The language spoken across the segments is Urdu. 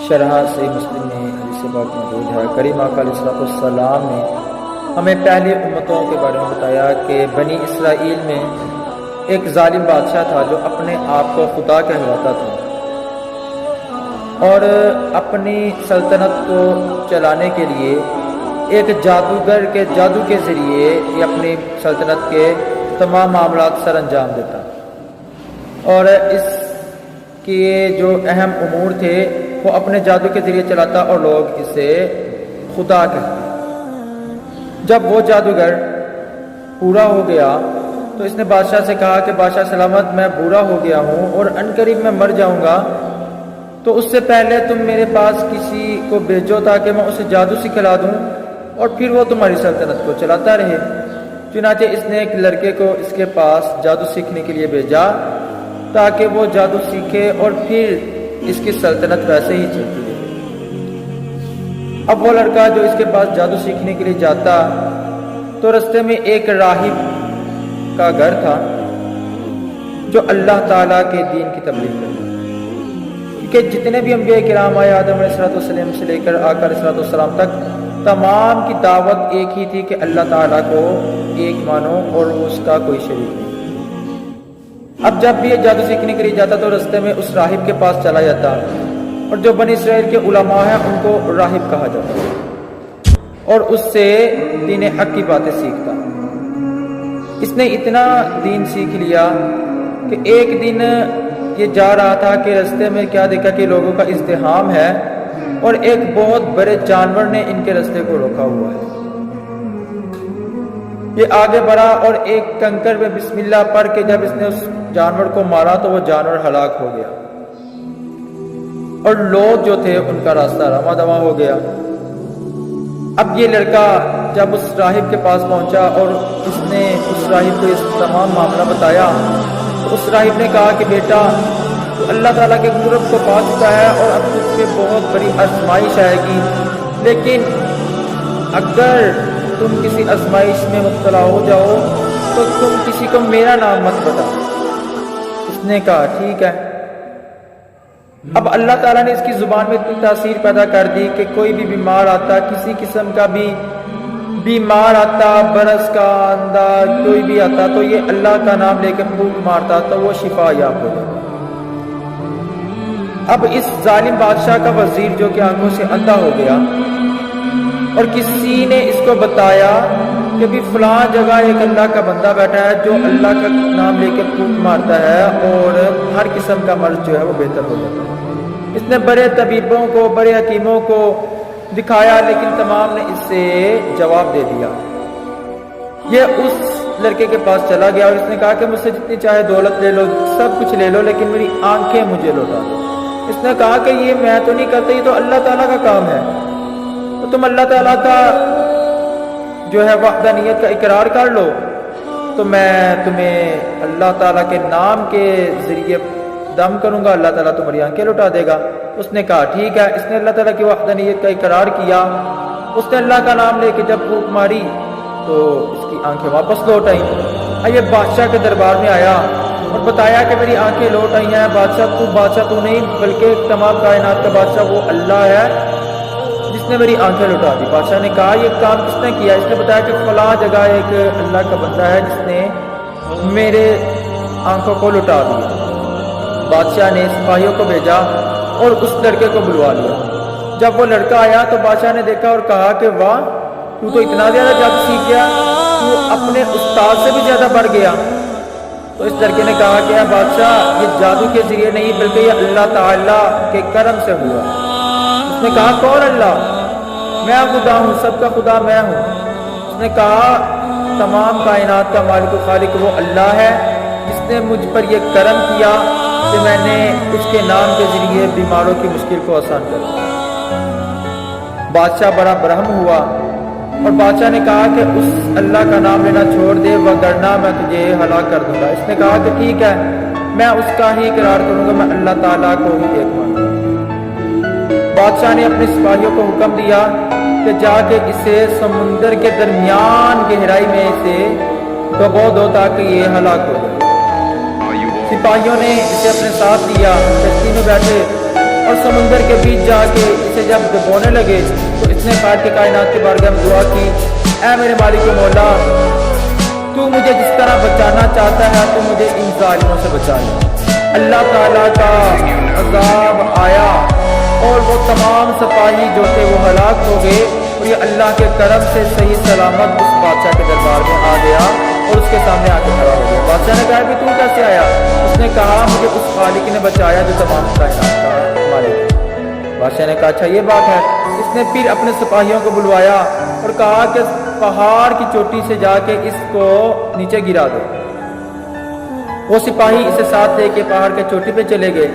شرح صحیح مسلم میں حدیث پاک موجود ہے۔ کریم آقا علیہ السلام نے ہمیں پہلی امتوں کے بارے میں بتایا کہ بنی اسرائیل میں ایک ظالم بادشاہ تھا جو اپنے آپ کو خدا کہلواتا تھا اور اپنی سلطنت کو چلانے کے لیے ایک جادوگر کے جادو کے ذریعے یہ اپنی سلطنت کے تمام معاملات سر انجام دیتا اور اس کے جو اہم امور تھے وہ اپنے جادو کے ذریعے چلاتا اور لوگ اسے خدا کہتے۔ جب وہ جادوگر پورا ہو گیا تو اس نے بادشاہ سے کہا کہ بادشاہ سلامت، میں بوڑھا ہو گیا ہوں اور عنقریب میں مر جاؤں گا، تو اس سے پہلے تم میرے پاس کسی کو بھیجو تاکہ میں اسے جادو سکھلا دوں اور پھر وہ تمہاری سلطنت کو چلاتا رہے۔ چنانچہ اس نے ایک لڑکے کو اس کے پاس جادو سیکھنے کے لیے بھیجا تاکہ وہ جادو سیکھے اور پھر اس کی سلطنت ویسے ہی چلتی رہے۔ اب وہ لڑکا جو اس کے پاس جادو سیکھنے کے لیے جاتا تو رستے میں ایک راہب کا گھر تھا جو اللہ تعالیٰ کے دین کی تبلیغ کرتا، کہ جتنے بھی انبیاء کرام آئے آدم علیہ السلام سے لے کر آقا علیہ السلام تک، تمام کی دعوت ایک ہی تھی کہ اللہ تعالیٰ کو ایک مانو اور اس کا کوئی شریک نہیں۔ اب جب بھی یہ جادو سیکھنے کے لیے جاتا تو رستے میں اس راہب کے پاس چلا جاتا اور جو بنی اسرائیل کے علماء ہیں ان کو راہب کہا جاتا اور اس سے دین حق کی باتیں سیکھتا۔ اس نے اتنا دین سیکھ لیا کہ ایک دن یہ جا رہا تھا کہ رستے میں کیا دیکھا کہ لوگوں کا ازدحام ہے اور ایک بہت بڑے جانور نے ان کے رستے کو روکا ہوا ہے۔ یہ آگے بڑھا اور ایک کنکر میں بسم اللہ پڑھ کے جب اس نے اس جانور کو مارا تو وہ جانور ہلاک ہو گیا اور لوگ جو تھے ان کا راستہ رواں دواں ہو گیا۔ اب یہ لڑکا جب اس راہب کے پاس پہنچا اور اس نے اس راہب کو اس تمام معاملہ بتایا تو اس راہب نے کہا کہ بیٹا تو اللہ تعالیٰ کے قرب کو پا چکا ہے اور اب تجھ پہ بہت بڑی آزمائش آئے گی، لیکن اگر تم کسی آزمائش میں مبتلا ہو جاؤ تو تم کسی کو میرا نام مت بتا۔ اس نے کہا ٹھیک ہے۔ اب اللہ تعالیٰ نے اس کی زبان میں اتنی تاثیر پیدا کر دی کہ کوئی بھی بیمار آتا، کسی قسم کا بھی بیمار آتا، برس کا اندھا کوئی بھی آتا تو یہ اللہ کا نام لے کے پھونک مارتا تو وہ شفا یاب ہو جاتا۔ اب اس ظالم بادشاہ کا وزیر جو کہ آنکھوں سے اندھا ہو گیا اور کسی نے اس کو بتایا کہ بھی فلاں جگہ ایک اللہ کا بندہ بیٹھا ہے جو اللہ کا نام لے کے پھونک مارتا ہے اور ہر قسم کا مرض جو ہے وہ بہتر ہو جاتا ہے۔ اس نے بڑے طبیبوں کو، بڑے حکیموں کو دکھایا لیکن تمام نے اس سے جواب دے دیا۔ یہ اس لڑکے کے پاس چلا گیا اور اس نے کہا کہ مجھ سے جتنی چاہے دولت لے لو، سب کچھ لے لو، لیکن میری آنکھیں مجھے لوٹا دو۔ اس نے کہا کہ یہ میں تو نہیں کرتا، یہ تو اللہ تعالیٰ کا کام ہے، تو تم اللہ تعالیٰ کا جو ہے وحدانیت کا اقرار کر لو تو میں تمہیں اللہ تعالیٰ کے نام کے ذریعے دم کروں گا، اللہ تعالیٰ تمہاری آنکھیں لوٹا دے گا۔ اس نے کہا ٹھیک ہے۔ اس نے اللہ تعالیٰ کی وحدانیت کا اقرار کیا، اس نے اللہ کا نام لے کے جب پھونک ماری تو اس کی آنکھیں واپس لوٹ آئیں۔ یہ بادشاہ کے دربار میں آیا اور بتایا کہ میری آنکھیں لوٹ آئی ہیں۔ بادشاہ تو نہیں بلکہ تمام کائنات کا بادشاہ وہ اللہ ہے جس نے میری آنکھیں لوٹا دی۔ بادشاہ نے کہا یہ کام کس نے کیا؟ اس نے بتایا کہ فلاں جگہ ایک اللہ کا بندہ ہے جس نے میرے آنکھوں کو لوٹا دیا۔ بادشاہ نے سپاہیوں کو بھیجا اور اس لڑکے کو بلوا لیا۔ جب وہ لڑکا آیا تو بادشاہ نے دیکھا اور کہا کہ واہ، تو اتنا زیادہ جادو سیکھ گیا، تو اپنے استاد سے بھی زیادہ بڑھ گیا۔ تو اس لڑکے نے کہا کہ بادشاہ یہ جادو کے ذریعے نہیں بلکہ یہ اللہ تعالیٰ کے کرم سے ہوا۔ اس نے کہا کون اللہ؟ میں خدا ہوں، سب کا خدا میں ہوں۔ اس نے کہا تمام کائنات کا مالک و خالق وہ اللہ ہے جس نے مجھ پر یہ کرم کیا کہ میں نے اس کے نام کے ذریعے بیماروں کی مشکل کو آسان کر دیا۔ بادشاہ بڑا برہم ہوا اور بادشاہ نے کہا کہ اس اللہ کا نام لینا چھوڑ دے وگرنہ میں تجھے ہلاک کر دوں گا۔ اس نے کہا کہ ٹھیک ہے، میں اس کا ہی اقرار کروں گا، میں اللہ تعالیٰ کو ہی ایک مانوں گا۔ بادشاہ نے اپنے سپاہیوں کو حکم دیا کہ جا کے اسے سمندر کے درمیان گہرائی میں اسے ڈبو دو تاکہ یہ ہلاک ہو جائے۔ سپاہیوں نے اسے اپنے ساتھ لیا، کشتی میں بیٹھے اور سمندر کے بیچ جا کے اسے جب ڈبونے لگے تو اس نے خالق کائنات کی بارگاہ میں دعا کی، اے میرے مالک و مولا، تو مجھے جس طرح بچانا چاہتا ہے تو مجھے ان ظالموں سے بچا لے۔ اللہ تعالیٰ کا عذاب آیا اور وہ تمام سپاہی جو تھے وہ ہلاک ہو گئے، اور یہ اللہ کے کرم سے صحیح سلامت اس بادشاہ کے دربار میں آ گیا اور اس کے سامنے آ کے کھڑا ہو گیا۔ بادشاہ نے کہا کہ تو کیسے آیا؟ اس نے کہا مجھے اس خالق نے بچایا جو تمام کائنات کا مالک ہے۔ بادشاہ نے کہا اچھا یہ بات ہے۔ اس نے پھر اپنے سپاہیوں کو بلوایا اور کہا کہ پہاڑ کی چوٹی سے جا کے اس کو نیچے گرا دو۔ وہ سپاہی اسے ساتھ لے کے پہاڑ کے چوٹی پہ چلے گئے،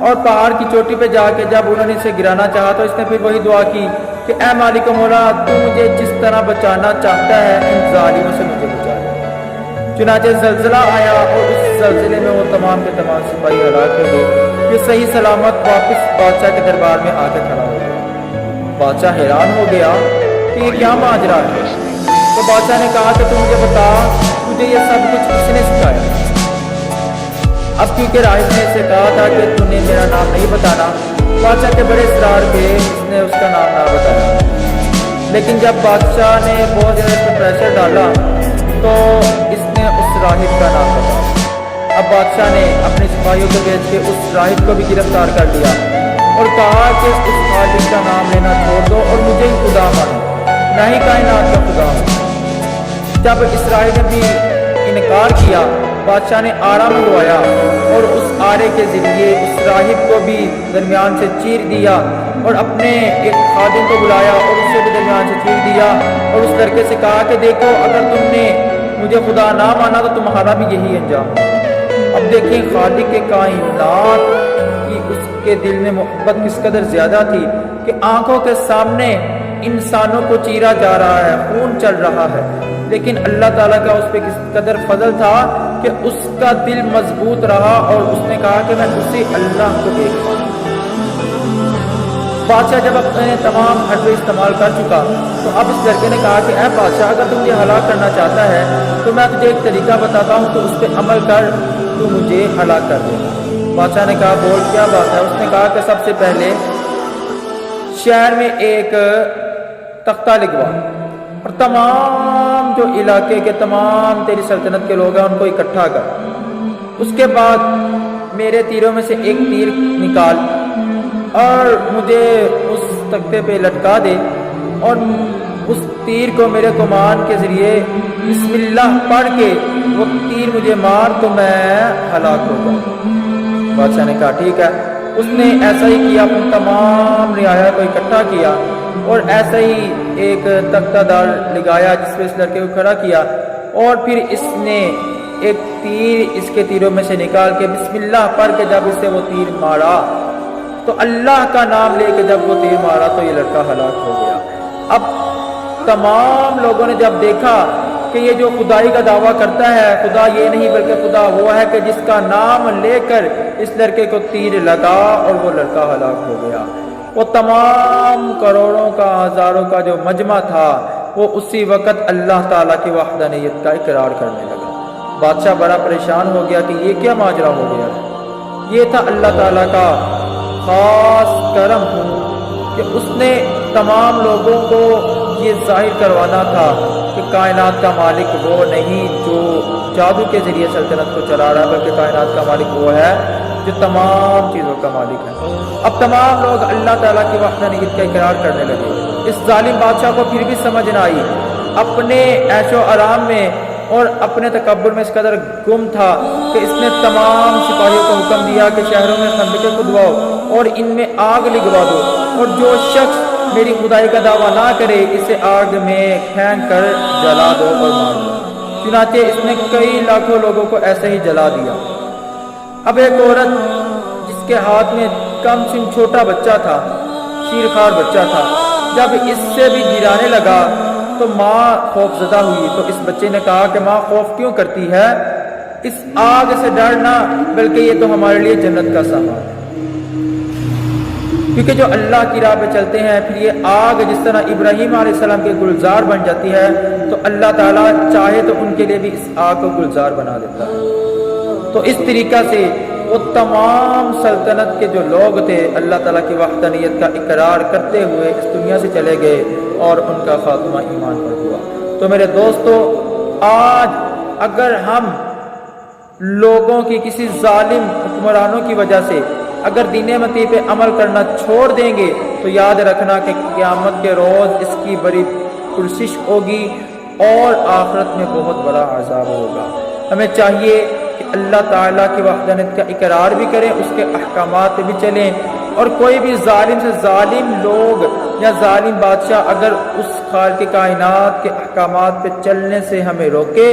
اور پہاڑ کی چوٹی پہ جا کے جب انہوں نے اسے گرانا چاہا تو اس نے پھر وہی دعا کی کہ اے مالک و مولا، تو مجھے جس طرح بچانا چاہتا ہے ان ظالموں سے مجھے بچا لے۔ چنانچہ زلزلہ آیا اور اس زلزلے میں وہ تمام کے تمام سپاہی ہلاک ہو گئے۔ یہ صحیح سلامت واپس بادشاہ کے دربار میں آ کے کھڑا ہو گیا۔ بادشاہ حیران ہو گیا کہ یہ کیا ماجرا ہے۔ تو بادشاہ نے کہا کہ تو مجھے بتا تجھے یہ سب کچھ کس نے سکھایا؟ اب کیونکہ راہب نے اسے کہا تھا کہ تو نے میرا نام نہیں بتانا، بادشاہ کے بڑے اصرار پہ اس نے اس کا نام نہ بتایا۔ لیکن جب بادشاہ نے بہت زیادہ اس پہ پریشر ڈالا تو اس نے اس راہب کا نام بتایا۔ اب بادشاہ نے اپنے سپاہیوں کو بھیج کے اس راہب کو بھی گرفتار کر لیا اور کہا کہ اس خالق کا نام لینا چھوڑ دو اور مجھے ہی خدا مانو، میں ہی کائنات کا خدا ہوں۔ جب اس راہب نے بھی انکار کیا، بادشاہ نے آرا منگوایا اور اس آرے کے ذریعے اس راہب کو بھی درمیان سے چیر دیا اور اپنے ایک خادم کو بلایا اور اسے بھی درمیان سے چیر دیا اور اس لڑکے سے کہا کہ دیکھو اگر تم نے مجھے خدا نہ مانا تو تمہارا بھی یہی انجام۔ اب دیکھیں خالق کے کائنات کی اس کے دل میں محبت کس قدر زیادہ تھی کہ آنکھوں کے سامنے انسانوں کو چیرا جا رہا ہے، خون چل رہا ہے، لیکن اللہ تعالیٰ کا اس پہ کس قدر فضل تھا کہ اس کا دل مضبوط رہا اور اس نے کہا کہ میں اسی اللہ کو دیکھتا ہوں۔ بادشاہ جب اپنے تمام حربے استعمال کر چکا تو اب اس لڑکے نے کہا کہ اے بادشاہ، اگر تم مجھے ہلاک کرنا چاہتا ہے تو میں تجھے ایک طریقہ بتاتا ہوں تو اس پہ عمل کر، تو مجھے ہلاک کر دے۔ بادشاہ نے کہا بول کیا بات ہے؟ اس نے کہا کہ سب سے پہلے شہر میں ایک تختہ لگوا اور تمام جو علاقے کے تمام تیری سلطنت کے لوگ ہیں ان کو اکٹھا کر، اس کے بعد میرے تیروں میں سے ایک تیر نکال اور مجھے اس تختے پہ لٹکا دے اور اس تیر کو میرے کمان کے ذریعے بسم اللہ پڑھ کے وہ تیر مجھے مار تو میں ہلاک ہو جاؤں۔ بادشاہ نے کہا ٹھیک ہے۔ اس نے ایسا ہی کیا، اپنے تمام رعایا کو اکٹھا کیا اور ایسا ہی ایک تختہ دار لگایا جس پہ اس لڑکے کو کھڑا کیا، اور پھر اس نے ایک تیر اس کے تیروں میں سے نکال کے بسم اللہ پڑھ کے جب اسے وہ تیر مارا تو اللہ کا نام لے کے جب وہ تیر مارا تو یہ لڑکا ہلاک ہو گیا۔ اب تمام لوگوں نے جب دیکھا کہ یہ جو خدائی کا دعویٰ کرتا ہے خدا یہ نہیں بلکہ خدا وہ ہے کہ جس کا نام لے کر اس لڑکے کو تیر لگا اور وہ لڑکا ہلاک ہو گیا، وہ تمام کروڑوں کا ہزاروں کا جو مجمع تھا وہ اسی وقت اللہ تعالیٰ کی وحدانیت کا اقرار کرنے لگا۔ بادشاہ بڑا پریشان ہو گیا کہ یہ کیا ماجرا ہو گیا ہے۔ یہ تھا اللہ تعالیٰ کا خاص کرم کہ اس نے تمام لوگوں کو یہ ظاہر کروانا تھا کہ کائنات کا مالک وہ نہیں جو جادو کے ذریعے سلطنت کو چلا رہا ہے، بلکہ کائنات کا مالک وہ ہے جو تمام چیزوں کا مالک ہے۔ اب تمام لوگ اللہ تعالیٰ کی وحدانیت کا اقرار کرنے لگے۔ اس ظالم بادشاہ کو پھر بھی سمجھ نہ آئی، اپنے عیش و آرام میں اور اپنے تکبر میں اس قدر گم تھا کہ اس نے تمام سپاہیوں کو حکم دیا کہ شہروں میں خندقیں کھدواؤ اور ان میں آگ لگوا دو، اور جو شخص میری خدائی کا دعویٰ نہ کرے اسے آگ میں پھینک کر جلا دو اور مار دو۔ چنانچہ اس نے کئی لاکھوں لوگوں کو ایسے ہی جلا دیا۔ اب ایک عورت جس کے ہاتھ میں کم سن چھوٹا بچہ تھا، شیرخوار بچہ تھا، جب اس سے بھی گرانے لگا تو ماں خوف زدہ ہوئی، تو اس بچے نے کہا کہ ماں خوف کیوں کرتی ہے؟ اس آگ سے ڈرنا، بلکہ یہ تو ہمارے لیے جنت کا سامان ہے، کیونکہ جو اللہ کی راہ پہ چلتے ہیں پھر یہ آگ جس طرح ابراہیم علیہ السلام کے گلزار بن جاتی ہے تو اللہ تعالیٰ چاہے تو ان کے لیے بھی اس آگ کو گلزار بنا دیتا ہے۔ تو اس طریقہ سے وہ تمام سلطنت کے جو لوگ تھے اللہ تعالیٰ کی وحدانیت کا اقرار کرتے ہوئے اس دنیا سے چلے گئے اور ان کا خاتمہ ایمان پر ہوا۔ تو میرے دوستو، آج اگر ہم لوگوں کی کسی ظالم حکمرانوں کی وجہ سے اگر دین متی پہ عمل کرنا چھوڑ دیں گے تو یاد رکھنا کہ قیامت کے روز اس کی بڑی پرسش ہوگی اور آخرت میں بہت بڑا عذاب ہوگا۔ ہمیں چاہیے کہ اللہ تعالیٰ کی وحدانیت کا اقرار بھی کریں، اس کے احکامات پہ بھی چلیں، اور کوئی بھی ظالم سے ظالم لوگ یا ظالم بادشاہ اگر اس خالق کائنات کے احکامات پہ چلنے سے ہمیں روکے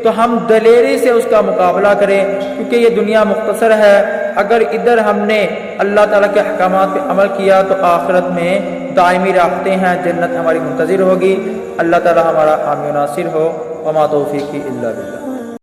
تو ہم دلیری سے اس کا مقابلہ کریں، کیونکہ یہ دنیا مختصر ہے۔ اگر ادھر ہم نے اللہ تعالیٰ کے احکامات پہ عمل کیا تو آخرت میں دائمی راحتیں ہیں، جنت ہماری منتظر ہوگی۔ اللہ تعالیٰ ہمارا حامی و ناصر ہو، وما توفیقی الا باللہ۔